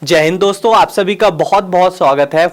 जय हिंद दोस्तों, आप सभी का बहुत बहुत स्वागत है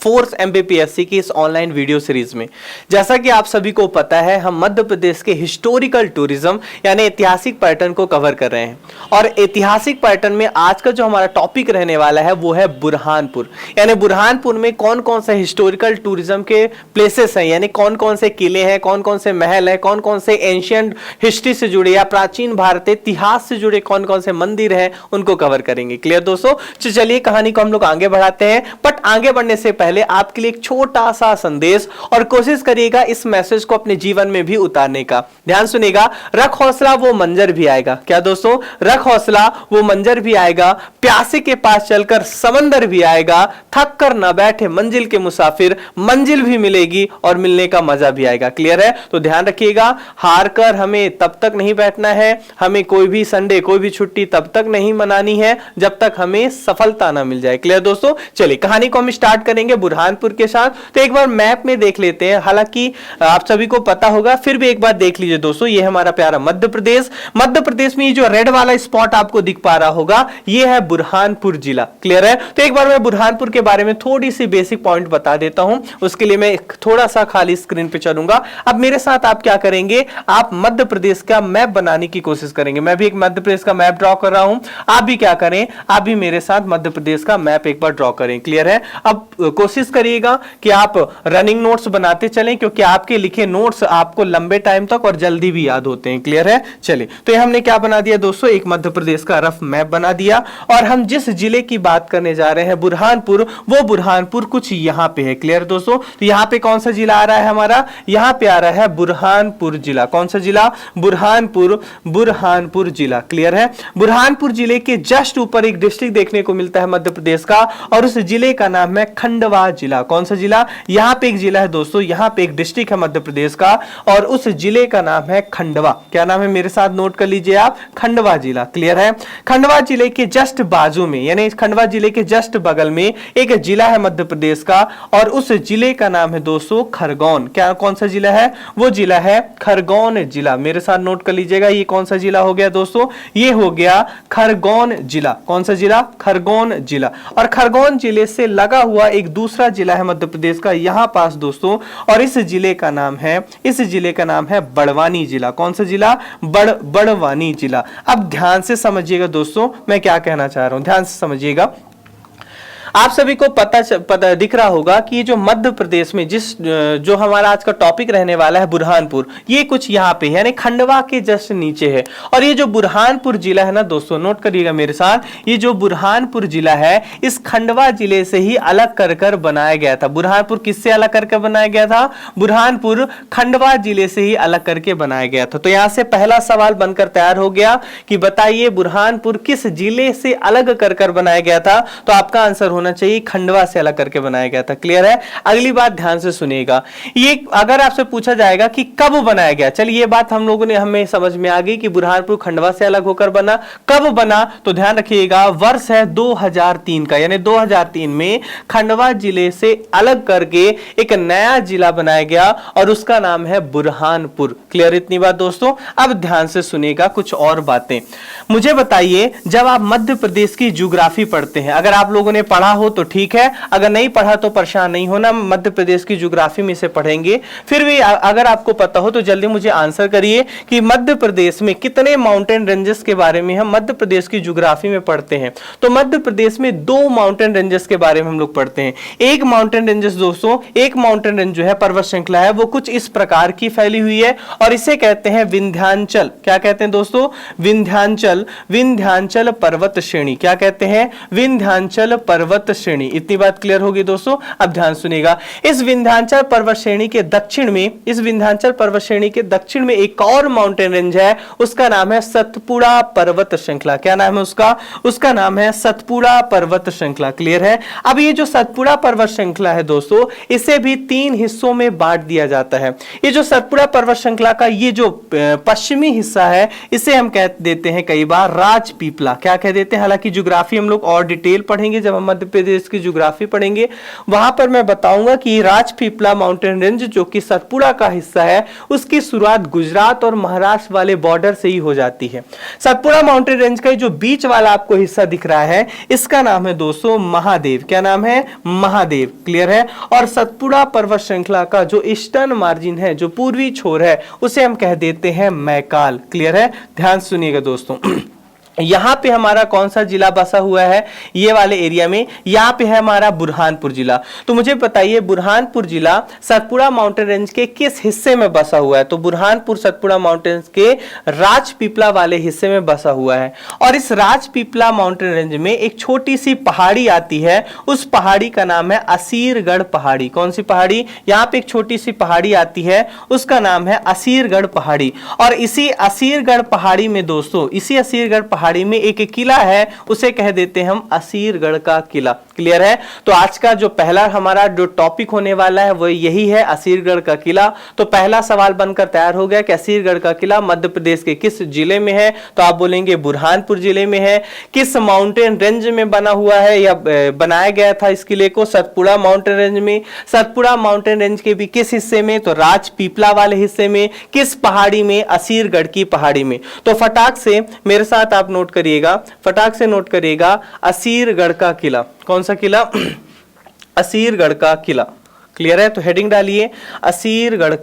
फोर्स एमपीपीएससी की इस ऑनलाइन वीडियो सीरीज में। जैसा कि आप सभी को पता है, हम मध्य प्रदेश के हिस्टोरिकल टूरिज्म यानी ऐतिहासिक पर्यटन को कवर कर रहे हैं। और ऐतिहासिक पर्यटन में आज का जो हमारा टॉपिक रहने वाला है वो है बुरहानपुर। यानी बुरहानपुर में कौन कौन से हिस्टोरिकल टूरिज्म के प्लेसेस हैं, यानी कौन कौन से किले हैं, कौन कौन से महल हैं, कौन कौन से एंशियंट हिस्ट्री से जुड़े या प्राचीन भारतीय इतिहास से जुड़े कौन कौन से मंदिर हैं, उनको कवर करेंगे। क्लियर दोस्तों? तो चलिए कहानी को हम लोग आगे बढ़ाते हैं। बट आगे बढ़ने से पहले आपके लिए एक छोटा सा संदेश, और कोशिश करिएगा इस मैसेज को अपने जीवन में भी उतारने का। ध्यान सुनिएगा, रख हौसला वो मंजर भी आएगा। क्या दोस्तों? रख हौसला वो मंजर भी आएगा, प्यासे के पास चलकर समंदर भी आएगा, थक कर ना बैठे मंजिल के मुसाफिर, मंजिल भी मिलेगी और मिलने का मजा भी आएगा। क्लियर है? तो ध्यान रखिएगा, हार कर हमें तब तक नहीं बैठना है, हमें कोई भी संडे कोई भी छुट्टी तब तक नहीं मनानी है जब तक हमें सफलता ना मिल जाए। क्लियर दोस्तों? चलिए कहानी को हम स्टार्ट करेंगे बुरहानपुर के साथ। तो एक बार मैप में देख लेते हैं, हालांकि आप सभी को पता होगा, फिर भी एक बार देख लीजिए दोस्तों। ये हमारा प्यारा मध्य प्रदेश। मध्य प्रदेश में ये जो रेड वाला स्पॉट आपको दिख पा रहा होगा, ये है बुरहानपुर जिला। क्लियर है? तो एक बार मैं बुरहानपुर के बारे में थोड़ी सी बेसिक पॉइंट बता देता हूं, उसके लिए मैं थोड़ा सा खाली स्क्रीन पे चलूंगा। अब मेरे साथ आप क्या करेंगे, आप मध्य प्रदेश का मैप बनाने की कोशिश करेंगे। मैं भी एक मध्य प्रदेश का मैप ड्रॉ कर रहा हूं, आप भी क्या करें, आप भी मेरे साथ मध्य प्रदेश का मैप एक बार ड्रॉ करें। क्लियर है? अब कोशिश करिएगा कि आप रनिंग नोट्स बनाते चलें, क्योंकि आपके लिखे नोट्स आपको लंबे टाइम तक और जल्दी भी याद होते हैं। क्लियर है? चलिए, तो ये हमने क्या बना दिया दोस्तों, एक मध्य प्रदेश का रफ मैप बना दिया। और हम जिस जिले की बात करने जा रहे हैं बुरहानपुर, वो बुरहानपुर कुछ यहां पे है। क्लियर दोस्तों? तो यहां पे कौन सा जिला आ रहा है हमारा, यहां पे आ रहा है बुरहानपुर जिला। कौन सा जिला? बुरहानपुर, बुरहानपुर जिला। क्लियर है? बुरहानपुर जिले के जस्ट ऊपर एक डिस्ट्रिक्ट देखने को मिलता है मध्य प्रदेश का, और उस जिले का नाम है खंडवा जिला। कौन सा जिला? यहां पे एक जिला है दोस्तों, यहां पे एक डिस्ट्रिक्ट है मध्य प्रदेश का, और उस जिले का नाम है खंडवा। क्या नाम है, मेरे साथ नोट कर लीजिए आप, खंडवा जिला। क्लियर है? खंडवा जिले के जस्ट बाजू में, यानी खंडवा जिले के जस्ट बगल में एक जिला है मध्य प्रदेश का, और उस जिले का नाम है दोस्तों खरगोन। क्या, कौन सा जिला है? वो जिला है खरगोन जिला। मेरे साथ नोट कर लीजिएगा, ये कौन सा जिला हो गया दोस्तों, ये हो गया खरगोन जिला। कौन सा जिला? खरगोन जिला। और खरगोन जिले से लगा हुआ एक दूसरा जिला है मध्य प्रदेश का यहां पास दोस्तों, और इस जिले का नाम है बड़वानी जिला। कौन सा जिला? बड़वानी जिला। अब ध्यान से समझिएगा दोस्तों, मैं क्या कहना चाह रहा हूं, ध्यान से समझिएगा। आप सभी को पता दिख रहा होगा कि ये जो मध्य प्रदेश में जो हमारा आज का टॉपिक रहने वाला है बुरहानपुर, ये कुछ यहाँ पे है, यानी खंडवा के जस्ट नीचे है। और ये जो बुरहानपुर जिला है ना दोस्तों, नोट करिएगा मेरे साथ, ये जो बुरहानपुर जिला है इस खंडवा जिले से ही अलग कर बनाया गया था। बुरहानपुर किससे अलग करके बनाया गया था? बुरहानपुर खंडवा जिले से ही अलग करके बनाया गया था। तो यहां से पहला सवाल बनकर तैयार हो गया कि बताइए बुरहानपुर किस जिले से अलग कर बनाया गया था? तो आपका आंसर होना चाहिए खंडवा से अलग करके बनाया गया था। क्लियर है? अगली बात ध्यान से सुनिएगा, ये अगर आपसे पूछा जाएगा कि कब बनाया गया, चलिए ये बात हम लोगों ने हमें समझ में आ गई कि बुरहानपुर खंडवा से अलग होकर बना। कब बना? तो ध्यान रखिएगा, वर्ष है 2003 का, यानी 2003 में खंडवा जिले से अलग करके एक नया जिला बनाया गया और उसका नाम है बुरहानपुर। क्लियर इतनी बात दोस्तों? अब ध्यान से सुनिएगा कुछ और बातें। मुझे बताइए, जब आप मध्य प्रदेश की ज्योग्राफी पढ़ते हैं, अगर आप लोगों ने पढ़ा हो तो ठीक है, अगर नहीं पढ़ा तो परेशान नहीं होना, मध्य प्रदेश की ज्योग्राफी में से पढ़ेंगे। फिर भी अगर आपको पता हो तो जल्दी मुझे आंसर करिए कि मध्य प्रदेश में कितने माउंटेन रेंजेस के बारे में हम मध्य प्रदेश की ज्योग्राफी में पढ़ते हैं। तो मध्य प्रदेश में 2 माउंटेन रेंजेस के बारे में हम लोग पढ़ते हैं। एक माउंटेन रेंजेस दोस्तों, एक माउंटेन रेंज जो है पर्वत श्रृंखला है, वो कुछ इस प्रकार की फैली हुई है और इसे कहते हैं विंध्याचल। क्या कहते हैं दोस्तों? विंध्याचल, विंध्याचल पर्वत श्रेणी। क्या कहते हैं? विंध्याचल पर्वत श्रेणी। इतनी बात क्लियर होगी दोस्तों? अब ध्यान सुनिएगा, इस विंध्याचल पर्वत श्रेणी के दक्षिण में, इस विंध्याचल पर्वत श्रेणी के दक्षिण में एक और माउंटेन रेंज है, उसका नाम है सतपुड़ा पर्वत श्रृंखला। क्या नाम है उसका? उसका नाम है सतपुड़ा पर्वत श्रृंखला। क्लियर है? अब ये जो सतपुड़ा पर्वत श्रृंखला है दोस्तों, इसे भी 3 हिस्सों में बांट दिया जाता है। ये जो सतपुड़ा पर्वत श्रृंखला का ये जो पश्चिमी हिस्सा है, इसे हम कह देते हैं कई बार राजपीपला। क्या कह देते हैं? हालांकि ज्योग्राफी हम लोग और डिटेल पढ़ेंगे जब हम मध्य प्रदेश की ज्योग्राफी पढ़ेंगे वहां पर मैं बताऊंगा कि राजपीपला माउंटेन रेंज जो कि सतपुड़ा का हिस्सा है उसकी शुरुआत गुजरात और महाराष्ट्र वाले बॉर्डर से ही हो जाती है। सतपुड़ा माउंटेन रेंज का जो बीच वाला आपको हिस्सा दिख रहा है इसका नाम है दोस्तों महादेव। क्या नाम है? महादेव। क्लियर है। और सतपुड़ा पर्वत श्रृंखला का जो ईस्टर्न मार्जिन है, जो पूर्वी छोर है, उसे हम कह देते हैं मैकाल। क्लियर है। ध्यान सुनिएगा दोस्तों यहां पे हमारा कौन सा जिला बसा हुआ है? ये वाले एरिया में यहां पे है हमारा बुरहानपुर जिला। तो मुझे बताइए बुरहानपुर जिला सतपुड़ा माउंटेन रेंज के किस हिस्से में बसा हुआ है? तो बुरहानपुर सतपुड़ा माउंटेन्स के राजपीपला वाले हिस्से में बसा हुआ है। और इस राजपीपला माउंटेन रेंज में एक छोटी सी पहाड़ी आती है, उस पहाड़ी का नाम है असीरगढ़ पहाड़ी। कौन सी पहाड़ी? यहां पे एक छोटी सी पहाड़ी आती है, उसका नाम है असीरगढ़ पहाड़ी। और इसी असीरगढ़ पहाड़ी में दोस्तों, इसी असीरगढ़ पहाड़ी में एक किला है, उसे कह देते हैं हम असीरगढ़ का किला। क्लियर है। तो आज का जो पहला हमारा जो टॉपिक होने वाला है वो यही है, असीरगढ़ का किला। तो पहला सवाल बनकर तैयार हो गया कि असीरगढ़ का किला मध्य प्रदेश के किस जिले में है? तो आप बोलेंगे बुरहानपुर जिले में है। किस माउंटेन रेंज में बना हुआ है या बनाया गया था इस किले को? सतपुड़ा माउंटेन रेंज में। सतपुड़ा माउंटेन रेंज के भी किस हिस्से में? तो राजपीपला वाले हिस्से में। किस पहाड़ी में? असीरगढ़ की पहाड़ी में। तो फटाक से मेरे साथ आप नोट करिएगा, फटाक से नोट करिएगा, असीरगढ़ का किला। कौन सा किला? असीरगढ़ का किला। क्लियर है। तो हेडिंग डालिए असीरगढ़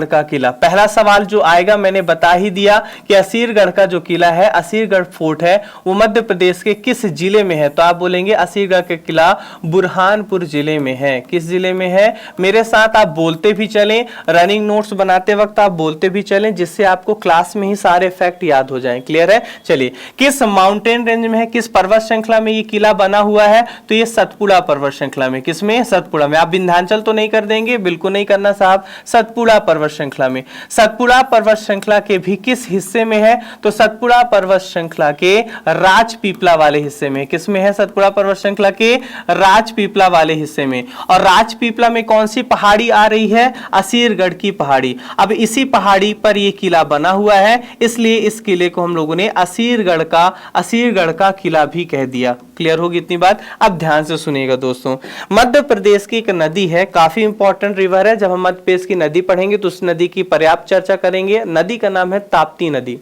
का किला। पहला सवाल जो आएगा मैंने बता ही दिया कि असीरगढ़ का जो किला है, असीरगढ़ फोर्ट है, वो मध्य प्रदेश के किस जिले में है? तो आप बोलेंगे असीरगढ़ का किला बुरहानपुर जिले में है। किस जिले में है? मेरे साथ आप बोलते भी चलें, रनिंग नोट्स बनाते वक्त आप बोलते भी चलें, जिससे आपको क्लास में ही सारे फैक्ट याद हो जाएं। क्लियर है। चलिए, किस माउंटेन रेंज में है, किस पर्वत श्रृंखला में ये किला बना हुआ है? तो ये सतपुड़ा पर्वत श्रृंखला में। किसमें? सतपुड़ा में। आप विंध्याचल तो नहीं कर देंगे, बिल्कुल नहीं करना साहब, सतपुड़ा पर्वत श्रृंखला में। सतपुड़ा पर्वत श्रृंखला के भी किस हिस्से में है? तो सतपुड़ा पर्वत श्रृंखला के राजपीपला वाले हिस्से में। किसमें है? सतपुड़ा पर्वत श्रृंखला के राजपीपला वाले हिस्से में। और राजपीपला में कौन सी पहाड़ी आ रही है? असीरगढ़ की पहाड़ी। अब इसी पहाड़ी पर यह किला बना हुआ है, इसलिए इस किले को हम लोगों ने असीरगढ़ का किला भी कह दिया। क्लियर होगी इतनी बात। अब ध्यान से सुनिएगा दोस्तों, मध्य प्रदेश की एक नदी है, काफी इंपॉर्टेंट रिवर है। जब हम मध्य प्रदेश की नदी पढ़ेंगे तो उस नदी की पर्याप्त चर्चा करेंगे। नदी का नाम है ताप्ती नदी।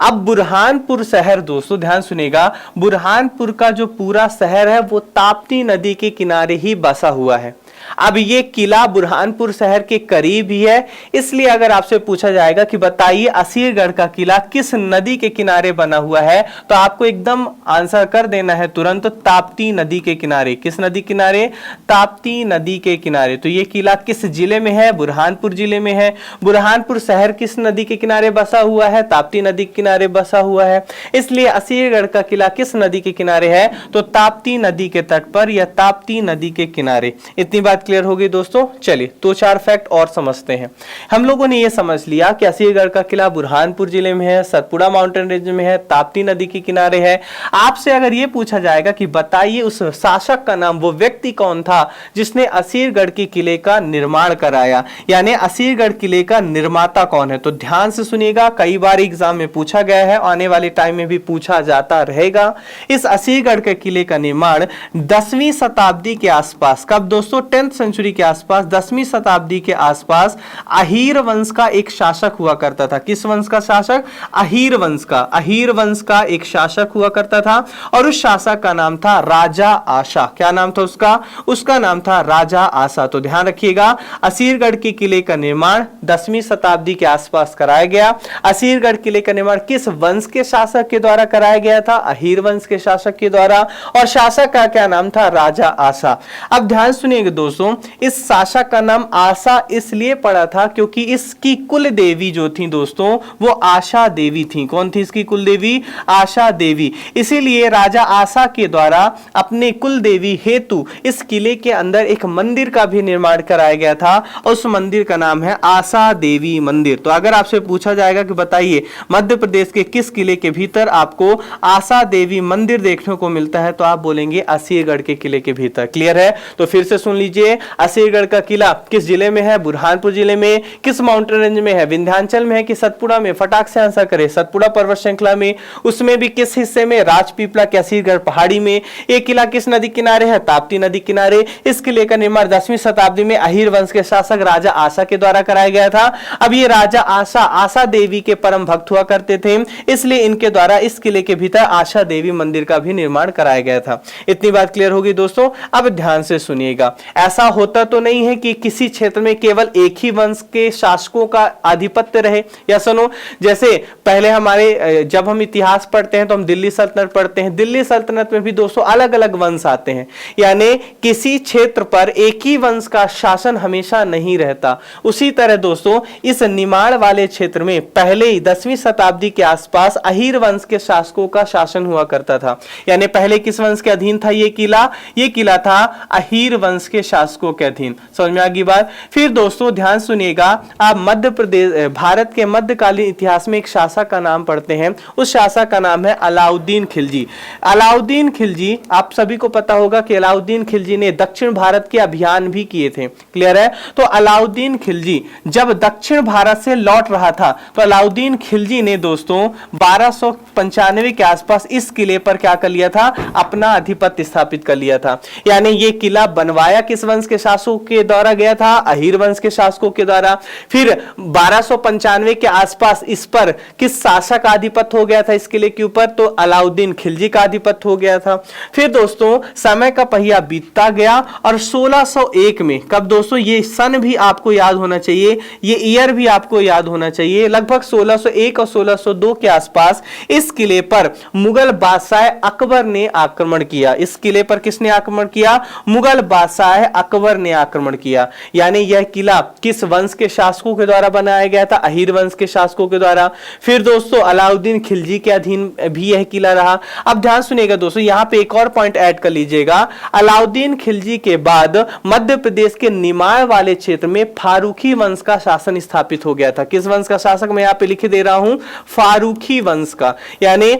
अब बुरहानपुर शहर दोस्तों ध्यान सुनिएगा, बुरहानपुर का जो पूरा शहर है वो ताप्ती नदी के किनारे ही बसा हुआ है। अब ये किला बुरहानपुर शहर के करीब ही है, इसलिए अगर आपसे पूछा जाएगा कि बताइए असीरगढ़ का किला किस नदी के किनारे बना हुआ है, तो आपको एकदम आंसर कर देना है तुरंत, ताप्ती नदी के किनारे। किस नदी किनारे? ताप्ती नदी के किनारे। तो ये किला किस जिले में है? बुरहानपुर जिले में है। बुरहानपुर शहर किस नदी के किनारे बसा हुआ है? ताप्ती नदी के किनारे बसा हुआ है। इसलिए असीरगढ़ का किला किस नदी के किनारे है? तो ताप्ती नदी के तट पर या ताप्ती नदी के किनारे। इतनी बात क्लियर हो गई दोस्तों। चलिए तो चार फैक्ट और समझते हैं। हम लोगों ने यह समझ लिया कि असीरगढ़ का किला बुरहानपुर जिले में है, सतपुड़ा माउंटेन रेंज में है, ताप्ती नदी के किनारे है। आपसे अगर यह पूछा जाएगा कि बताइए उस शासक का नाम, वो व्यक्ति कौन था जिसने असीरगढ़ के किले का निर्माण कराया, यानी असीरगढ़ किले का निर्माता कौन है? तो ध्यान से सुनिएगा, कई बार एग्जाम में पूछा गया है, आने वाले टाइम में भी पूछा जाता रहेगा। इस असीरगढ़ के किले का निर्माण 10वीं शताब्दी के आसपास, कब दोस्तों? 10th सेंचुरी के आसपास, 10वीं शताब्दी के आसपास अहीर वंश का एक शासक हुआ करता था। किस वंश का शासक? अहीर वंश का। अहीर वंश का एक शासक हुआ करता था और उस शासक का नाम था राजा आशा। क्या नाम था उसका? उसका नाम था राजा आशा। तो ध्यान रखिएगा, असीरगढ़ के किले का निर्माण 10वीं शताब्दी के आसपास कराया गया। असीरगढ़ किले का निर्माण किस वंश के शासक के द्वारा कराया गया था? अहीर वंश के शासक के द्वारा। और शासक का क्या नाम था? राजा आशा। अब ध्यान सुनिएगा दोस्तों, इस शासक का नाम आशा इसलिए पड़ा था क्योंकि इसकी कुल देवी जो थी दोस्तों वो आशा देवी थी। कौन थी इसकी कुल देवी? आशा देवी। इसीलिए राजा आशा के द्वारा अपने कुल देवी हेतु इस किले के अंदर एक मंदिर का भी निर्माण कराया गया था। उस मंदिर का नाम है आशा देवी मंदिर। तो अगर आपसे पूछा जाएगा कि बताइए मध्य प्रदेश के किस किले के भीतर आपको आशा देवी मंदिर देखने को मिलता है, तो आप बोलेंगे असीरगढ़ के किले के भीतर। क्लियर है। तो फिर से सुन लीजिए, लीजिए, असीरगढ़ का किला किस जिले में है? बुरहानपुर जिले में। किस माउंटेन रेंज में है? विंध्याचल में है कि सतपुड़ा में? फटाक से आंसर करें। सतपुड़ा पर्वत श्रृंखला में। उसमें भी किस हिस्से में? राजपीपला के असीरगढ़ पहाड़ी में। ये किला किस नदी किनारे है? ताप्ती नदी किनारे। इस किले का निर्माण 10वीं शताब्दी में अहीर वंश के शासक राजा आशा के द्वारा कराया गया था। अब ये राजा आशा देवी के परम भक्त हुआ करते थे, इसलिए इनके द्वारा इस किले के भीतर आशा देवी मंदिर का भी निर्माण कराया गया था। इतनी बात क्लियर होगी दोस्तों। अब ध्यान से सुनिएगा, ऐसा होता तो नहीं है कि किसी क्षेत्र में केवल एक ही वंश के शासकों का आधिपत्य रहे, या सुनो, जैसे पहले हमारे जब हम इतिहास पढ़ते हैं तो हम दिल्ली सल्तनत पढ़ते हैं। दिल्ली सल्तनत में भी दोस्तों अलग अलग वंश आते हैं, यानी किसी क्षेत्र पर एक ही वंश का शासन हमेशा नहीं रहता। उसी तरह दोस्तों इस निमाड़ वाले क्षेत्र में पहले ही 10वीं शताब्दी के आसपास अहीर वंश के शासकों का शासन हुआ करता था। यानी पहले किस वंश के अधीन था ये किला? ये किला था अहीर वंश के शासकों के अधीन। समझ में आ गई बात? फिर दोस्तों ध्यान सुनिएगा, आप मध्य प्रदेश भारत के मध्यकालीन इतिहास में एक शासक का नाम पढ़ते हैं। उस शासक का नाम है अलाउद्दीन खिलजी। अलाउद्दीन खिलजी, आप सभी को पता होगा कि अलाउद्दीन खिलजी ने दक्षिण भारत के अभियान भी किए थे। क्लियर है? तो अलाउद्दीन खिलजी जब दक्षिण भारत से लौट रहा था तो अलाउद्दीन खिलजी ने दोस्तों 1295 के आसपास इस किले पर क्या कर लिया था? अपना आधिपत्य स्थापित कर लिया था। यानी ये किला बनवाया किस वंश के शासकों के द्वारा गया था? अहीर वंश के शासकों के द्वारा। फिर 1295 के आसपास इस पर किस शासक का आधिपत्य हो गया था इस किले के ऊपर? तो अलाउद्दीन खिलजी का आधिपत्य हो गया था। फिर दोस्तों समय का पहिया बीतता गया और 1601 में, कब दोस्तों? ये सन भी आपको याद होना चाहिए, ये ईयर भी आपको याद होना चाहिए। लगभग 1601 और 1602 के आसपास इस किले पर मुगल बादशाह अकबर ने आक्रमण किया। इस किले पर किसने आक्रमण किया? मुगल बादशाह अकबर ने आक्रमण किया। यानी यह किला किस वंश के शासकों के द्वारा बनाया गया था? अहीर वंश के शासकों के द्वारा। फिर दोस्तों अलाउद्दीन खिलजी के अधीन भी यह किला रहा। अब ध्यान सुनिएगा दोस्तों, यहां पे एक और पॉइंट ऐड कर लीजिएगा। अलाउद्दीन खिलजी के बाद मध्य प्रदेश के निमाड़ वाले क्षेत्र में फारूकी वंश का शासन स्थापित हो गया था। किस वंश का शासक? मैं यहां पे लिख दे रहा हूं, फारूकी वंश का। यानी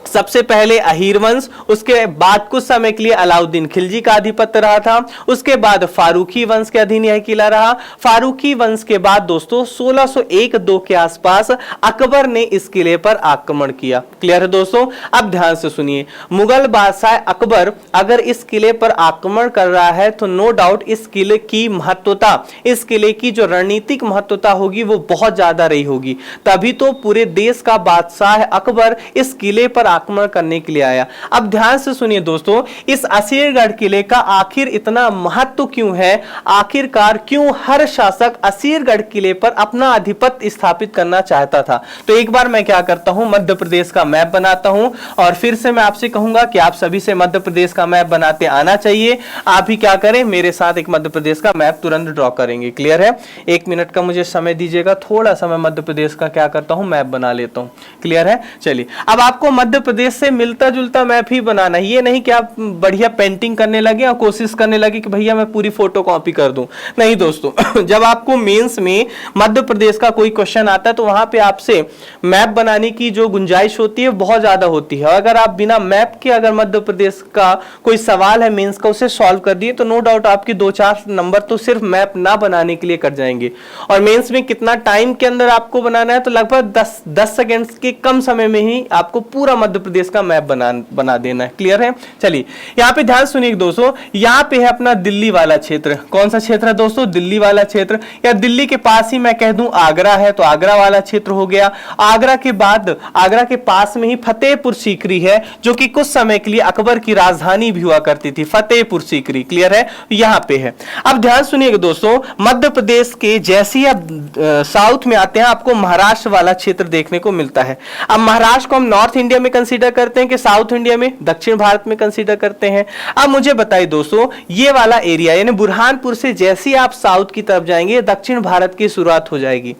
सबसे पहले अहीर वंश, उसके बाद कुछ समय के लिए अलाउद्दीन खिलजी का आधिपत्य रहा था, उसके बाद फारूकी वंश के अधीन यह किला रहा। फारूकी वंश के बाद दोस्तों 1601-2 के आसपास अकबर ने इस किले पर आक्रमण किया। क्लियर है दोस्तों? अब ध्यान से सुनिए, मुगल बादशाह अकबर अगर इस किले पर आक्रमण कर रहा है तो नो डाउट इस किले की महत्वता, इस किले की जो रणनीतिक महत्वता होगी वो बहुत ज्यादा रही होगी। तभी तो पूरे देश का बादशाह अकबर इस किले पर आक्रमण करने के लिए आया। अब ध्यान से सुनिए दोस्तों, इस असीरगढ़ किले का आखिर इतना महत्व क्यों है? आखिरकार क्यों हर शासक असीरगढ़ किले पर अपना आधिपत्य स्थापित करना चाहता था? तो एक बार मैं क्या करता हूं, मध्य प्रदेश का मैप बनाता हूं और फिर से मैं आपसे कहूंगा कि आप सभी से मध्य प्रदेश का मैप बनाते आना चाहिए। आप भी क्या करें, मेरे साथ एक मध्य प्रदेश का मैप तुरंत ड्रॉ करेंगे। क्लियर है? 1 मिनट का मुझे समय दीजिएगा, थोड़ा सा मैं मध्य प्रदेश का क्या करता हूं, मैप बना लेता हूं। क्लियर है? चलिए, अब आपको मध्य प्रदेश से मिलता जुलता मैप ही बनाना है। ये नहीं कि आप बढ़िया पेंटिंग करने लगे और कोशिश करने लगे कि भैया मैं पूरी फोटो कॉपी कर दूं। नहीं दोस्तों, जब आपको मेंस में मध्य प्रदेश का कोई क्वेश्चन आता है तो वहां पे आपसे मैप बनाने की जो गुंजाइश होती है बहुत ज्यादा होती है। अगर आप बिना मैप के अगर मध्य प्रदेश का कोई सवाल है मेंस का उसे सॉल्व कर दिए तो नो डाउट आपकी 2-4 नंबर तो सिर्फ मैप ना बनाने के लिए कट जाएंगे। और मेंस में कितना टाइम के अंदर आपको बनाना है? तो लगभग 10 सेकेंड के कम समय में ही आपको पूरा मध्य प्रदेश का मैप बना देना है। क्लियर है? चलिए, यहां पे ध्यान सुनिए दोस्तों, यहां पे है अपना दिल्ली वाला क्षेत्र। कौन सा क्षेत्र है दोस्तों? दिल्ली वाला क्षेत्र। या दिल्ली के पास ही मैं कह दूं आगरा है तो आगरा वाला क्षेत्र हो गया। आगरा के बाद आगरा के पास में ही फतेहपुर सीकरी है, जो कि कुछ समय के लिए अकबर की राजधानी भी हुआ करती थी, फतेहपुर सीकरी। क्लियर है? यहां पे है। अब ध्यान सुनिएगा दोस्तों, मध्य प्रदेश के जैसे ही आप साउथ में आते हैं आपको महाराष्ट्र वाला क्षेत्र देखने को मिलता है। अब महाराष्ट्र को हम नॉर्थ इंडिया में कंसीडर करते हैं कि साउथ इंडिया में, दक्षिण भारत में कंसीडर करते हैं? अब मुझे बताइए दोस्तों, ये वाला एरिया यानी बुरहानपुर से जैसे ही आप साउथ की तरफ जाएंगे दक्षिण भारत की शुरुआत हो जाएगी।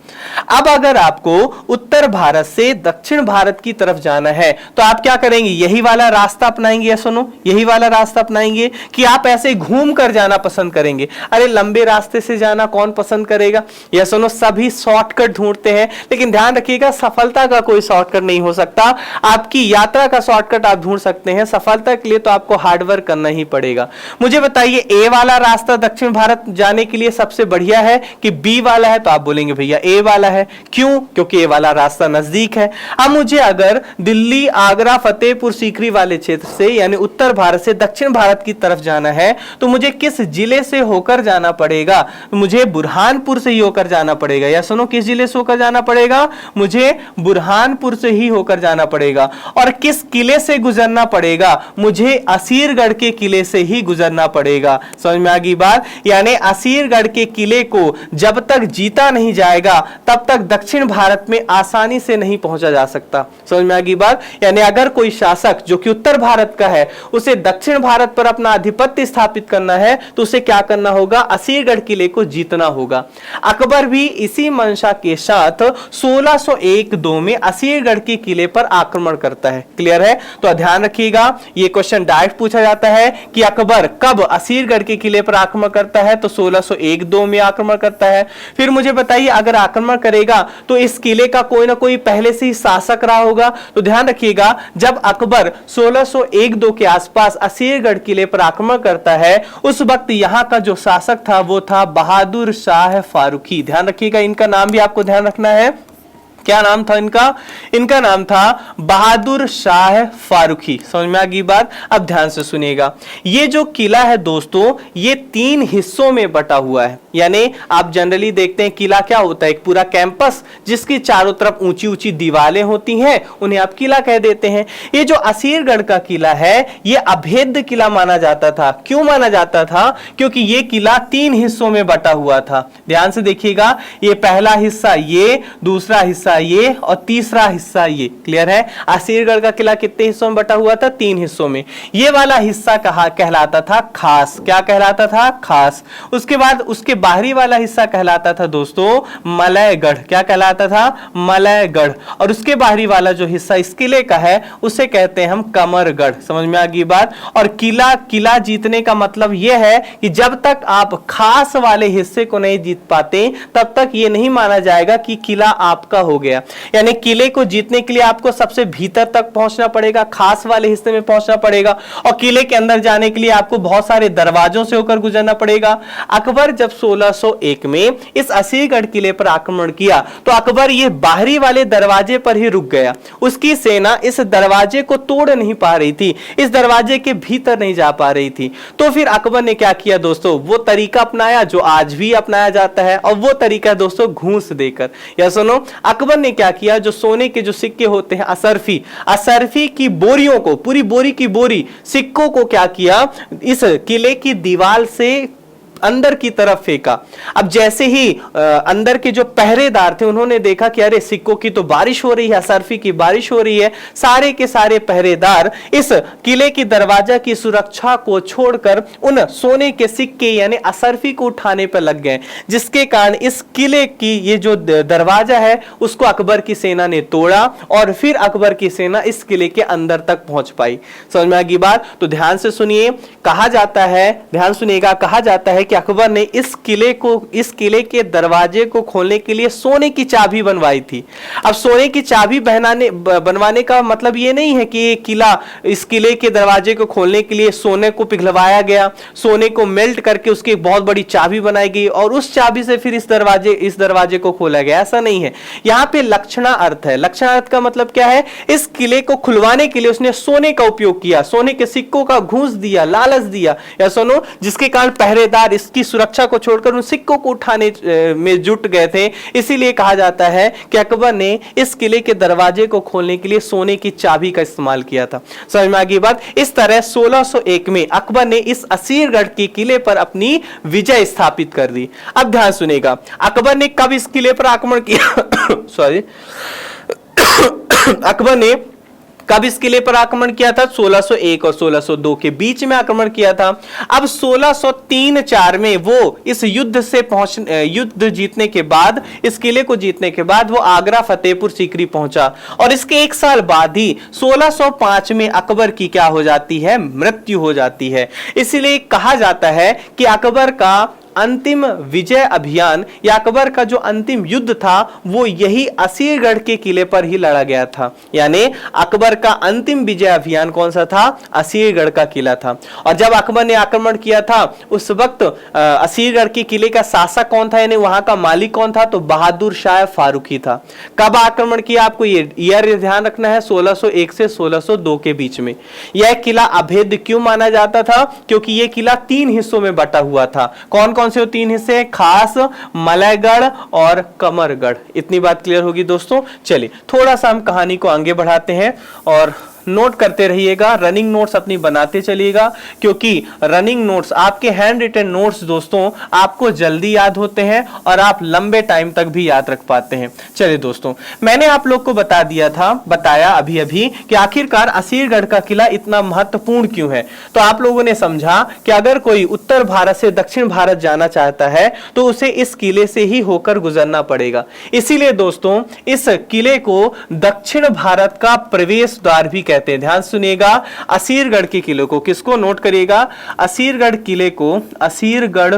अब अगर आपको उत्तर भारत से दक्षिण भारत की तरफ जाना है तो आप क्या करेंगे? यही वाला रास्ता अपनाएंगे? या सुनो, यही वाला रास्ता अपनाएंगे कि आप ऐसे घूम कर जाना पसंद करेंगे? अरे लंबे रास्ते से जाना कौन पसंद करेगा? या सुनो, सभी शॉर्टकट ढूंढते हैं, लेकिन ध्यान रखिएगा सफलता का कोई शॉर्टकट नहीं हो सकता। आपकी यात्रा का शॉर्टकट आप ढूंढ सकते हैं, सफलता के लिए तो आपको हार्डवर्क करना ही पड़ेगा। मुझे बताइए ए वाला रास्ता दक्षिण भारत जाने के लिए सबसे बढ़िया है कि बी वाला है? तो आप बोलेंगे भैया ए वाला है। क्यों? क्योंकि ए वाला रास्ता नजदीक है। अब मुझे अगर दिल्ली, आगरा, फतेहपुर सीकरी वाले क्षेत्र से यानी उत्तर भारत से दक्षिण भारत की तरफ जाना है तो मुझे किस जिले से होकर जाना पड़ेगा? मुझे बुरहानपुर से ही होकर जाना पड़ेगा। या सुनो, किस जिले से होकर जाना पड़ेगा? मुझे बुरहानपुर से ही होकर जाना पड़ेगा। और किस किले से गुजरना पड़ेगा? मुझे असीरगढ़ के किले से ही गुजरना पड़ेगा। समझ में आ गई बात? यानी असीरगढ़ के किले को जब तक जीता नहीं जाएगा तब तक दक्षिण भारत में आसानी से नहीं पहुंचा जा सकता। समझ में आ गई बात? यानी अगर कोई शासक जो कि उत्तर भारत का है उसे दक्षिण भारत पर अपना आधिपत्य स्थापित करना है तो उसे क्या करना होगा? असीरगढ़ किले को जीतना होगा। अकबर भी इसी मंशा के साथ 1601-2 में असीरगढ़ के किले पर आक्रमण करता है। क्लियर है? तो ध्यान रखिएगा, यह क्वेश्चन डायरेक्ट पूछा जाता है कि अकबर कब असीरगढ़ के किले पर आक्रमण करता है? तो 1601-2 में आक्रमण करता है। फिर मुझे बताइए, अगर आक्रमण करेगा तो इस किले का कोई ना कोई पहले से ही शासक रहा होगा। तो ध्यान रखिएगा, जब अकबर 1601-2 के आसपास असीरगढ़ किले पर आक्रमण करता है उस वक्त यहां का जो शासक था वो था बहादुर शाह फारूकी। ध्यान रखिएगा, इनका नाम भी आपको ध्यान रखना है। क्या नाम था इनका? इनका नाम था बहादुर शाह फारूकी। समझ में आ गई बात? अब ध्यान से सुनिएगा, ये जो किला है दोस्तों ये 3 हिस्सों में बटा हुआ है। यानी आप जनरली देखते हैं किला क्या होता है? एक पूरा कैंपस जिसकी चारों तरफ ऊंची ऊंची दीवारें होती हैं, उन्हें आप किला कह देते हैं। ये जो असीरगढ़ का किला है ये अभेद्य किला माना जाता था। क्यों माना जाता था? क्योंकि ये किला 3 हिस्सों में बटा हुआ था। ध्यान से देखिएगा, ये पहला हिस्सा ये, दूसरा हिस्सा ये और तीसरा हिस्सा ये। क्लियर है? असीरगढ़ का किला कितने हिस्सों में बटा हुआ था? 3 हिस्सों में। ये वाला हिस्सा कहलाता था खास। क्या कहलाता था? खास। उसके बाद उसके बाहरी वाला हिस्सा कहलाता था दोस्तों मलयगढ़। क्या कहलाता था? मलयगढ़। और उसके बाहरी वाला जो हिस्सा इस किले का है उसे कहते हैं हम कमरगढ़। समझ में आ गई बात? और किला जीतने का मतलब यह है कि जब तक आप खास वाले हिस्से को नहीं जीत पाते तब तक यह नहीं माना जाएगा कि किला आपका हो गया। यानी किले को जीतने के लिए आपको सबसे भीतर तक पहुंचना पड़ेगा, खास वाले हिस्से में पहुंचना पड़ेगा और किले के अंदर जाने के लिए आपको बहुत सारे दरवाजों से होकर गुजरना पड़ेगा। अकबर जब 1601 में इस असीरगढ़ किले पर आक्रमण किया तो अकबर ये बाहरी वाले दरवाजे पर ही रुक गया। उसकी सेना इस दरवाजे को तोड़ नहीं पा रही थी, इस दरवाजे के भीतर नहीं जा पा रही थी। तो फिर अकबर ने क्या किया दोस्तों? वो तरीका अपनाया जो आज भी अपनाया जाता है और वो तरीका दोस्तों घूस देकर। या सुनो, अकबर ने क्या किया? जो सोने के जो सिक्के होते हैं असरफी की बोरियों को, पूरी बोरी की बोरी सिक्कों को क्या किया? इस किले की दीवार से अंदर की तरफ फेंका। अब जैसे ही अंदर के जो पहरेदार थे उन्होंने देखा कि अरे सिक्कों की तो बारिश हो रही है, असरफी की बारिश हो रही है। सारे के सारे पहरेदार इस किले की दरवाजा की सुरक्षा को छोड़कर उन सोने के सिक्के यानी असरफी को उठाने पर लग गए, जिसके कारण इस किले की ये जो दरवाजा है उसको अकबर की सेना ने तोड़ा और फिर अकबर की सेना इस किले के अंदर तक पहुंच पाई। समझ में आ गई बात? तो ध्यान से सुनिए, कहा जाता है, ध्यान सुनिएगा, कहा जाता है कि अकबर ने इस किले के दरवाजे को खोलने के लिए सोने की चाबी बनवाई थी। अब सोने की चाबी बनवाने का मतलब ये नहीं है कि इस किले के दरवाजे को खोलने के लिए सोने को पिघलवाया गया, सोने को मेल्ट करके उसकी एक बहुत बड़ी चाबी बनाई गई और उस चाबी से फिर इस दरवाजे को खोला गया। ऐसा नहीं है। यहां पे लक्षणा अर्थ है। लक्षणा अर्थ का मतलब क्या है? इस किले को खुलवाने के लिए उसने सोने का उपयोग किया, सोने के सिक्कों का घूस दिया, लालच दिया, या सुनो, जिसके कारण पहरेदार इसकी सुरक्षा को छोड़कर उन सिक्कों को उठाने में जुट गए थे। इसीलिए कहा जाता है कि अकबर ने इस किले के दरवाजे को खोलने के लिए सोने की चाबी का इस्तेमाल किया था। समझ में आ गई बात? इस तरह 1601 में अकबर ने इस असीरगढ़ के किले पर अपनी विजय स्थापित कर दी। अब ध्यान सुनेगा, अकबर ने कब इस किले पर आक्रमण किया? सॉरी अकबर ने कब इस किले पर आक्रमण किया था? 1601 और 1602 के बीच में आक्रमण किया था। अब 1603-4 में वो इस युद्ध जीतने के बाद, इस किले को जीतने के बाद वो आगरा, फतेहपुर सीकरी पहुंचा और इसके 1 साल बाद ही 1605 में अकबर की क्या हो जाती है? मृत्यु हो जाती है। इसलिए कहा जाता है कि अकबर का अंतिम विजय अभियान या अकबर का जो अंतिम युद्ध था वो यही असीरगढ़ के किले पर ही लड़ा गया था। यानी अकबर का अंतिम विजय अभियान कौन सा था? असीरगढ़ का किला था। और जब अकबर ने आक्रमण किया था उस वक्त असीरगढ़ के किले का शासक कौन था, यानी वहां का मालिक कौन था? तो बहादुर शाह फारूकी था। कब आक्रमण किया आपको ये ईयर ध्यान रखना है, 1601 से 1602 के बीच में। यह किला अभेद्य क्यों माना जाता था? क्योंकि यह किला 3 हिस्सों में बटा हुआ था। कौन कौन से वो 3 हिस्से? खास, मलयगढ़ और कमरगढ़। इतनी बात क्लियर होगी दोस्तों। चलिए थोड़ा सा हम कहानी को आगे बढ़ाते हैं और नोट करते रहिएगा, रनिंग नोट्स अपनी बनाते चलिएगा, क्योंकि रनिंग नोट्स आपके हैंड रिटन नोट्स दोस्तों आपको जल्दी याद होते हैं और आप लंबे टाइम तक भी याद रख पाते हैं। चलिए दोस्तों, मैंने आप लोग को बताया अभी अभी कि आखिरकार असीरगढ़ का किला इतना महत्वपूर्ण क्यों है। तो आप लोगों ने समझा कि अगर कोई उत्तर भारत से दक्षिण भारत जाना चाहता है तो उसे इस किले से ही होकर गुजरना पड़ेगा। इसीलिए दोस्तों इस किले को दक्षिण भारत का प्रवेश द्वार भी कहते हैं। ध्यान सुनिएगा, असीरगढ़ के किले को, किसको नोट करिएगा? असीरगढ़ किले को, असीरगढ़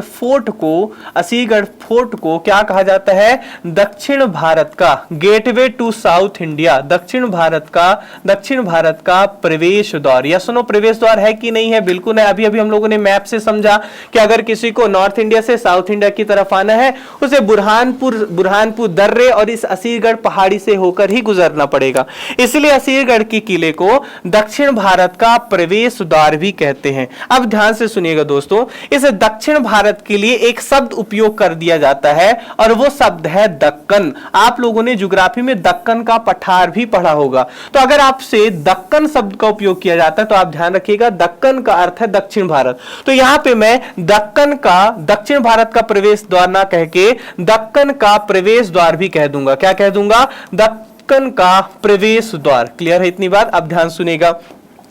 फोर्ट को क्या कहा जाता है? दक्षिण भारत का गेटवे टू साउथ इंडिया, दक्षिण भारत का प्रवेश द्वार। या सुनो, प्रवेश द्वार है कि नहीं है? बिल्कुल है। अभी हम लोगों ने मैप से समझा कि अगर किसी को नॉर्थ इंडिया से साउथ इंडिया की तरफ आना है उसे बुरहानपुर दर्रे और इस असीरगढ़ पहाड़ी से होकर ही गुजरना पड़ेगा। इसलिए असीरगढ़ के किले को दक्षिण भारत का प्रवेश द्वार भी कहते हैं। अब ध्यान से सुनिएगा दोस्तों, इस दक्षिण भारत के लिए एक शब्द उपयोग कर दिया जाता है और वो शब्द है दक्कन। आप लोगों ने ज्योग्राफी में दक्कन का पठार भी पढ़ा होगा। तो अगर आपसे दक्कन शब्द का उपयोग किया जाता है तो आप ध्यान रखिएगा, दक्कन का अर्थ है दक्षिण भारत। तो यहां पे मैं दक्कन का, दक्षिण भारत का प्रवेश द्वार ना कह के दक्कन का प्रवेश द्वार भी कह दूंगा। क्या कह दूंगा? दक्कन का प्रवेश द्वार। क्लियर है इतनी बात? अब ध्यान सुनिएगा,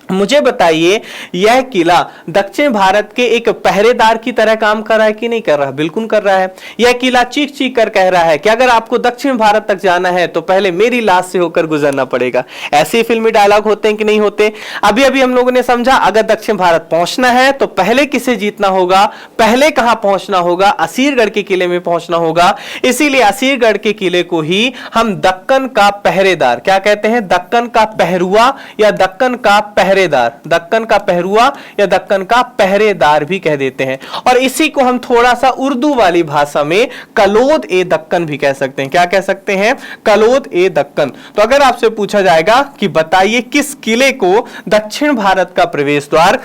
मुझे बताइए यह किला दक्षिण भारत के एक पहरेदार की तरह काम कर रहा है कि नहीं कर रहा? बिल्कुल कर रहा है। यह किला चीख चीख कर कह रहा है कि अगर आपको दक्षिण भारत तक जाना है तो पहले मेरी लाश से होकर गुजरना पड़ेगा। ऐसे फिल्मी डायलॉग होते हैं कि नहीं होते? अभी हम लोगों ने समझा, अगर दक्षिण भारत पहुंचना है तो पहले किसे जीतना होगा? पहले कहां पहुंचना होगा? असीरगढ़ के किले में पहुंचना होगा। इसीलिए असीरगढ़ के किले को ही हम दक्कन का पहरेदार क्या कहते हैं? दक्कन का पहरुआ या दक्कन का दक्कन का पहरुआ या दक्कन का पहरेदार भी कह देते हैं। और इसी को हम थोड़ा सा उर्दू वाली भाषा में कलोद ए दक्कन भी कह सकते हैं। क्या कह सकते हैं? कलोद ए दक्कन। तो अगर आपसे पूछा जाएगा कि बताइए किस किले को दक्षिण भारत का प्रवेश द्वार,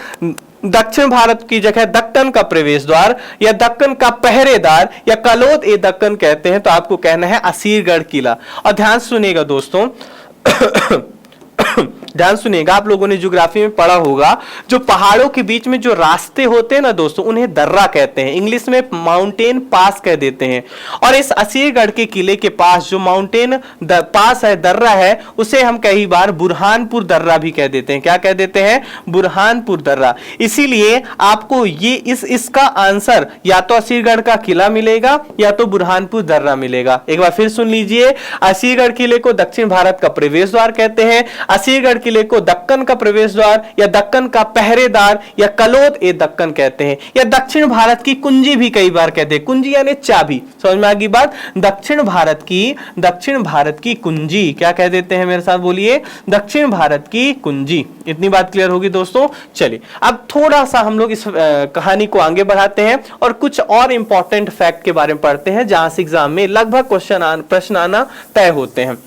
दक्षिण भारत की जगह दक्कन का प्रवेश द्वार या दक्कन का पहरेदार या कलोद ए दक्कन कहते हैं, तो आपको कहना है असीरगढ़ किला। और ध्यान सुनिएगा दोस्तों ध्यान सुनिएगा, आप लोगों ने ज्योग्राफी में पढ़ा होगा, जो पहाड़ों के बीच में जो रास्ते होते हैं ना दोस्तों, उन्हें दर्रा कहते हैं। इंग्लिश में माउंटेन पास कह देते हैं। और इस असीरगढ़ के किले के पास जो माउंटेन पास है, दर्रा है, उसे हम कई बार बुरहानपुर दर्रा भी कह देते हैं। क्या कह देते हैं? बुरहानपुर दर्रा। इसीलिए आपको ये इसका आंसर या तो असीरगढ़ का किला मिलेगा या तो बुरहानपुर दर्रा मिलेगा। एक बार फिर सुन लीजिए, असीरगढ़ किले को दक्षिण भारत का प्रवेश द्वार कहते हैं, असीरगढ़ किले को दक्कन का प्रवेश द्वार या दक्कन का पहरेदार या कलोद ए दक्कन कहते हैं, या दक्षिण भारत की कुंजी भी कई बार कहते हैं। कुंजी यानी चाबी, समझ में आ गई बात? दक्षिण भारत की कुंजी क्या कह देते हैं? मेरे साथ बोलिए, दक्षिण भारत की कुंजी। इतनी बात क्लियर होगी दोस्तों। चलिए अब थोड़ा सा हम लोग इस कहानी को आगे बढ़ाते हैं और कुछ और इंपॉर्टेंट फैक्ट के बारे में पढ़ते हैं, जहां से एग्जाम में लगभग प्रश्न आना तय होते हैं।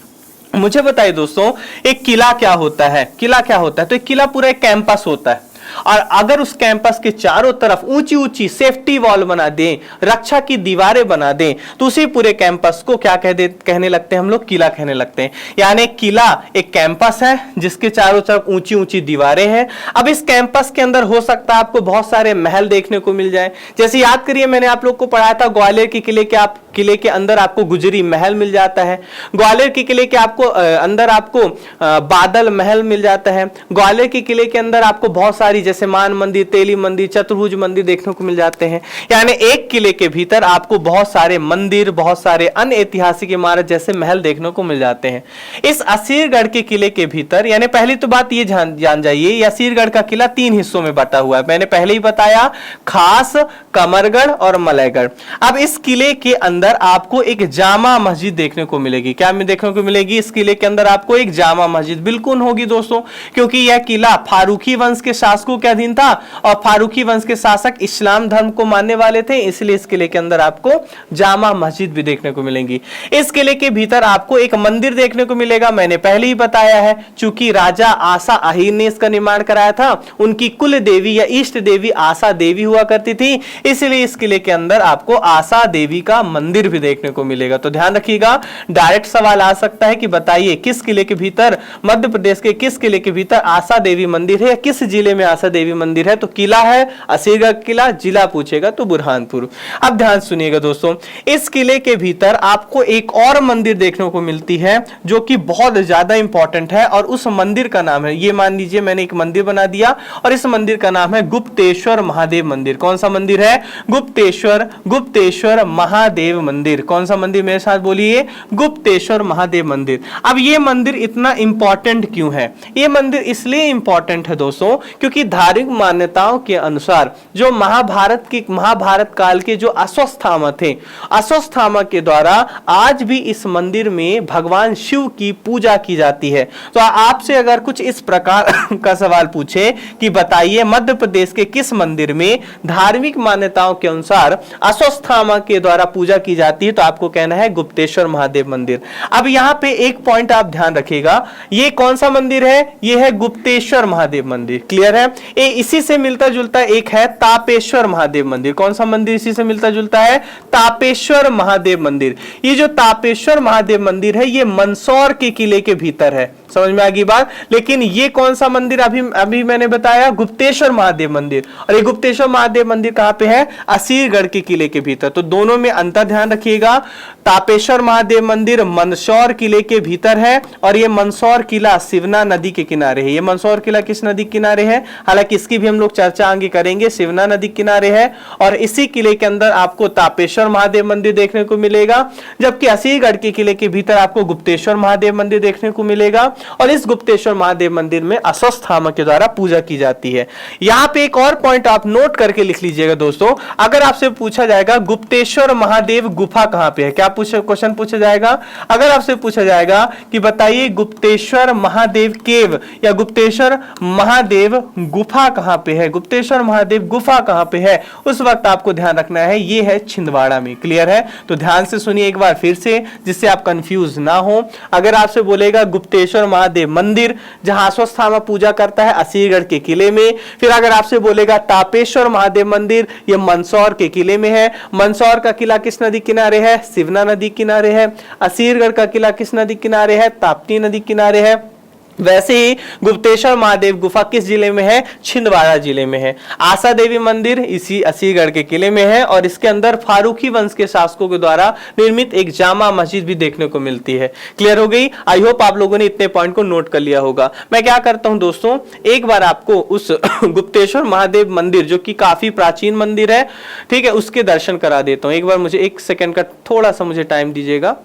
मुझे बताइए दोस्तों, एक किला क्या होता है? किला क्या होता है? तो एक किला पूरा एक कैंपस होता है, और अगर उस कैंपस के चारों तरफ ऊंची ऊंची सेफ्टी वॉल बना दें, रक्षा की दीवारें बना दें, तो उसी पूरे कैंपस को क्या कहने लगते हैं हम लोग? किला कहने लगते हैं। यानी किला एक कैंपस है जिसके चारों तरफ ऊंची ऊंची दीवारें हैं। अब इस कैंपस के अंदर हो सकता है आपको बहुत सारे महल देखने को मिल जाए। जैसे याद करिए, मैंने आप लोग को पढ़ाया था ग्वालियर के किले के आप किले के अंदर आपको गुजरी महल मिल जाता है। ग्वालियर के किले के आपको अंदर आपको बादल महल मिल जाता है। ग्वालियर के किले के अंदर आपको बहुत सारी जैसे मान मंदिर, तेली मंदिर, चतुर्भुज मंदिर देखने को मिल जाते हैं। यानी एक किले के भीतर आपको बहुत सारे मंदिर, बहुत सारे अन्य ऐतिहासिक इमारत जैसे महल देखने को मिल जाते हैं। इस असीरगढ़ के किले के भीतर, यानी पहली तो बात ये जान जाइए, असीरगढ़ का किला 3 हिस्सों में बटा हुआ है। मैंने पहले ही बताया, खास, कमरगढ़ और मलयगढ़। अब इस किले के अंदर आपको एक जामा मस्जिद देखने को मिलेगी। क्या देखने को मिलेगी? इस किले के अंदर आपको एक जामा मस्जिद बिल्कुल होगी दोस्तों, क्योंकि यह किला फारूकी वंश के शासकों के अधीन था और फारूकी वंश के शासक इस्लाम धर्म को मानने वाले थे, इसलिए इस किले के अंदर आपको जामा मस्जिद भी देखने को मिलेंगी। इस किले के भीतर आपको एक मंदिर देखने को मिलेगा। मैंने पहले ही बताया है, चूंकि राजा आसा अहीर ने इसका निर्माण कराया था, उनकी कुल देवी या इष्ट देवी आसा देवी हुआ करती थी, इसलिए इस किले के अंदर आपको आसा देवी का मंदिर भी देखने को मिलेगा। तो ध्यान रखिएगा, डायरेक्ट सवाल आ सकता है कि बताइए किस किले के भीतर, मध्य प्रदेश के किस किले के भीतर आसा देवी मंदिर है, किस जिले में आसा देवी मंदिर है? तो किला है असीरगढ़ किला, जिला पूछेगा तो बुरहानपुर। अब ध्यान सुनिएगा दोस्तों, इस किले के भीतर आपको एक और मंदिर देखने को मिलती है जो कि बहुत ज्यादा इंपॉर्टेंट है, और उस मंदिर का नाम है, ये मान लीजिए मैंने एक मंदिर बना दिया और इस मंदिर का नाम है गुप्तेश्वर महादेव मंदिर। कौन सा मंदिर है? गुप्तेश्वर महादेव मंदिर। कौन सा मंदिर? मेरे साथ बोलिए, गुप्तेश्वर महादेव मंदिर। अब ये मंदिर इतना इंपॉर्टेंट क्यों है? ये मंदिर इसलिए इंपॉर्टेंट है दोस्तों, क्योंकि धार्मिक मान्यताओं के अनुसार जो महाभारत काल के जो अश्वत्थामा थे, अश्वत्थामा के द्वारा आज भी इस मंदिर में भगवान शिव की पूजा की जाती है। तो आपसे अगर कुछ इस प्रकार का सवाल पूछे कि बताइए मध्य प्रदेश के किस मंदिर में धार्मिक मान्यताओं के अनुसार अश्वत्थामा के द्वारा पूजा की जाती है, तो आपको कहना है गुप्तेश्वर महादेव मंदिर। अब यहां पे एक पॉइंट आप ध्यान रखिएगा, ये कौन सा मंदिर है? ये है गुप्तेश्वर महादेव मंदिर। क्लियर है? ये इसी से मिलता जुलता एक है तापेश्वर महादेव मंदिर। कौन सा मंदिर इसी से मिलता जुलता है? तापेश्वर महादेव मंदिर। ये जो तापेश्वर महादेव मंदिर है, ये मंदसौर के किले के भीतर है। समझ में आ गई बात? लेकिन ये कौन सा मंदिर अभी मैंने बताया? गुप्तेश्वर महादेव मंदिर। और ये गुप्तेश्वर महादेव मंदिर कहां पे है? असीरगढ़ के किले के भीतर। तो दोनों में अंतर ध्यान रखिएगा। तापेश्वर महादेव मंदिर मंदसौर किले के भीतर है, और ये मंदसौर किला सिवना नदी के किनारे है। ये मंदसौर किला किस नदी के किनारे है? हालांकि इसकी भी हम लोग चर्चा आगे करेंगे, सिवना नदी के किनारे है। और इसी किले के अंदर आपको तापेश्वर महादेव मंदिर देखने को मिलेगा, जबकि असीरगढ़ के किले के भीतर आपको गुप्तेश्वर महादेव मंदिर देखने को मिलेगा। और इस गुप्तेश्वर महादेव मंदिर में अश्वत्थामा के द्वारा पूजा की जाती है। यहां पे एक और पॉइंट आप नोट करके लिख लीजिएगा दोस्तों, अगर आपसे पूछा जाएगा गुप्तेश्वर महादेव गुफा कहां पे है, क्या क्वेश्चन पूछा जाएगा? अगर आपसे पूछा जाएगा कि बताइए गुप्तेश्वर महादेव केव या गुप्तेश्वर महादेव गुफा कहां पे है, गुप्तेश्वर महादेव गुफा कहां पे है, उस वक्त आपको ध्यान रखना है ये है छिंदवाड़ा में। क्लियर है? तो ध्यान से सुनिए एक बार फिर से, जिससे आप कंफ्यूज ना हो। अगर आपसे बोलेगा गुप्तेश्वर महादेव मंदिर, जहां अश्वत्थामा पूजा करता है असीरगढ़ के किले में, फिर अगर आपसे बोलेगा तापेश्वर महादेव मंदिर, यह मंदसौर के किले में है। मंदसौर का किला किस नदी किनारे है? सिवना नदी किनारे है। असीरगढ़ का किला किस नदी किनारे है? ताप्ती नदी किनारे है। वैसे ही गुप्तेश्वर महादेव गुफा किस जिले में है? छिंदवाड़ा जिले में है। आसा देवी मंदिर इसी असीरगढ़ के किले में है, और इसके अंदर फारूकी वंश के शासकों के द्वारा निर्मित एक जामा मस्जिद भी देखने को मिलती है। क्लियर हो गई? आई होप आप लोगों ने इतने पॉइंट को नोट कर लिया होगा। मैं क्या करता हूं दोस्तों, एक बार आपको उस गुप्तेश्वर महादेव मंदिर जो कि काफी प्राचीन मंदिर है, ठीक है, उसके दर्शन करा देता हूं। एक बार मुझे 1 सेकंड का थोड़ा सा मुझे टाइम दीजिएगा।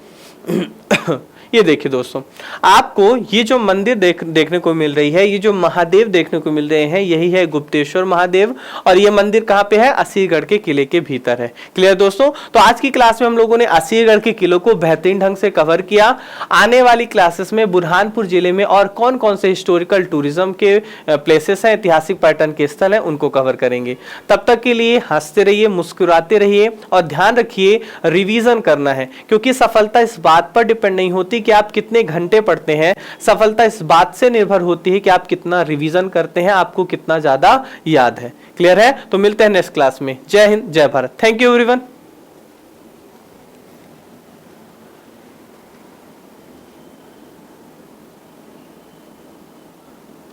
ये देखिए दोस्तों, आपको ये जो मंदिर देखने को मिल रही है, ये जो महादेव देखने को मिल रहे हैं, यही है गुप्तेश्वर महादेव। और ये मंदिर कहाँ पे है? असीरगढ़ के किले के भीतर है। क्लियर दोस्तों? तो आज की क्लास में हम लोगों ने असीरगढ़ के किलों को बेहतरीन ढंग से कवर किया। आने वाली क्लासेस में बुरहानपुर जिले में और कौन कौन से हिस्टोरिकल टूरिज्म के प्लेसेस हैं, ऐतिहासिक पर्यटन के स्थल हैं, उनको कवर करेंगे। तब तक के लिए हंसते रहिए, मुस्कुराते रहिए, और ध्यान रखिए रिवीजन करना है, क्योंकि सफलता इस बात पर डिपेंड नहीं होती कि आप कितने घंटे पढ़ते हैं, सफलता इस बात से निर्भर होती है कि आप कितना रिवीजन करते हैं, आपको कितना ज्यादा याद है। क्लियर है? तो मिलते हैं नेक्स्ट क्लास में। जय हिंद, जय भारत। Thank you everyone.